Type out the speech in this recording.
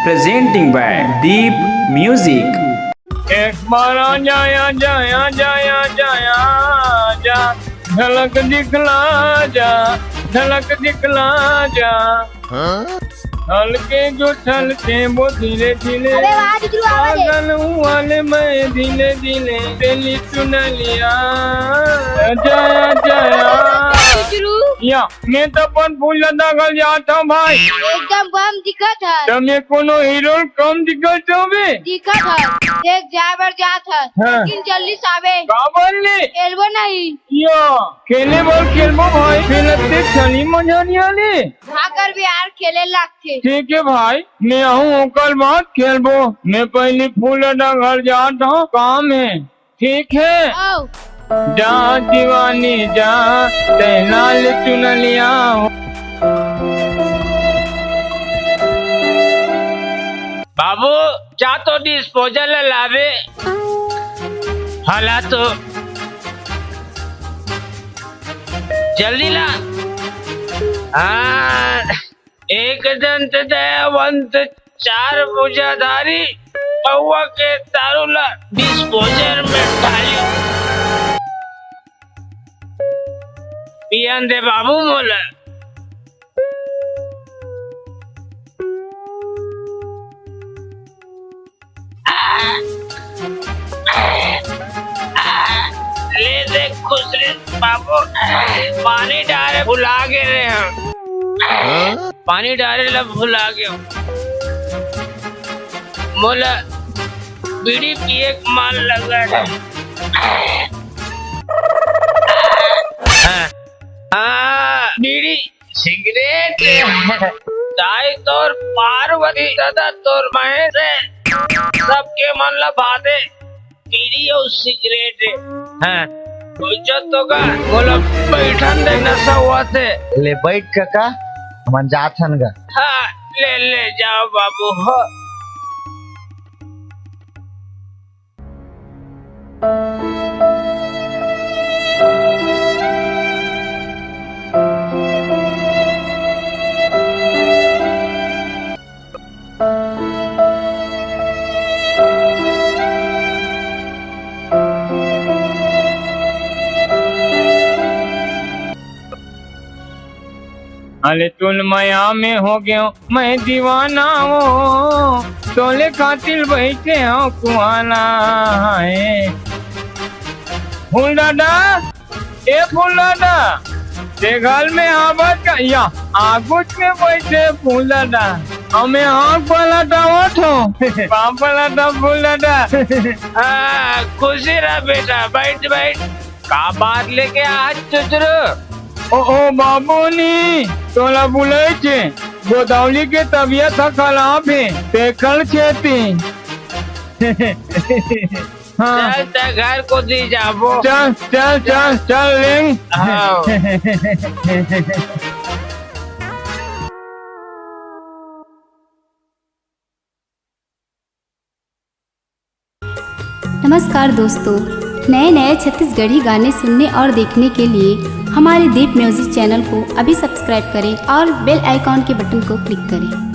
presenting by Deep Music. एक बार आ जाया जाया जाया जाया जा, झलक दिखला जा, झलक दिखला जा। हल्के जो छलके वो धीरे धीरे, पागल वाले मैं धीरे धीरे दिल्ली चुन लिया। जाया जाया या मैं तो पण फूल दगल जाता भाई, एकदम कम दिखत है। तमे कोनो हीरो कम दिखत होवे, दिखत है एक जाबर जात है, लेकिन जल्दी सावे का बोलली खेलबो नहीं। या खेले बोल खेलबो भाई, खेलते चली मजा नहीं आली। भाकर बिहार खेले लगते। ठीक है भाई, मैं आऊँ कल बात खेलबो। मैं पहले फूल घर जाता हूँ, काम है। ठीक है आओ जा दीवानी जा, तेनाल चुन लिया। बाबू जा तो डिस्पोजल लावे, हाला तो जल्दी ला। हाँ, एक दंत दयावंत, चार भुजाधारी, पौवा के तारुला डिस्पोजर में डालियो। पियन दे बाबू मोला। ले दे खुसरे बाबू, पानी डाले भुला गए हम, पानी डाले ला भुला गए मोला। बीड़ी पिए मान लगा बीड़ी सिगरेट दाई तोर पार्वती दादा तोर महेश सबके मन लगा दे बीड़ी और सिगरेट। हाँ तो का बोला बैठन दे नशा हुआ थे। ले बैठ काका, हम जाथन गा। हाँ ले ले जाओ बाबू हो। अरे तुल माया में हो गयो मैं दीवाना हो, तोले खातिर बैठे हो कुआना है। फूल दादा ए फूल दादा, देघल में आवत का या आगुच में बैठे फूल दादा, हमें आँख पलटा उठो पाँव पलटा फूल दादा। खुशी रहा बेटा, बैठ बैठ। का बात लेके आज चुचरू? ओ बाबूनी तोला बुलाए छे, गोदावली के तबियत खराब है, देखल खेती। हाँ चल घर को दी जाबो। चल चल चल चल लेंग। नमस्कार दोस्तों, नए नए छत्तीसगढ़ी गाने सुनने और देखने के लिए हमारे दीप म्यूजिक चैनल को अभी सब्सक्राइब करें और बेल आइकॉन के बटन को क्लिक करें।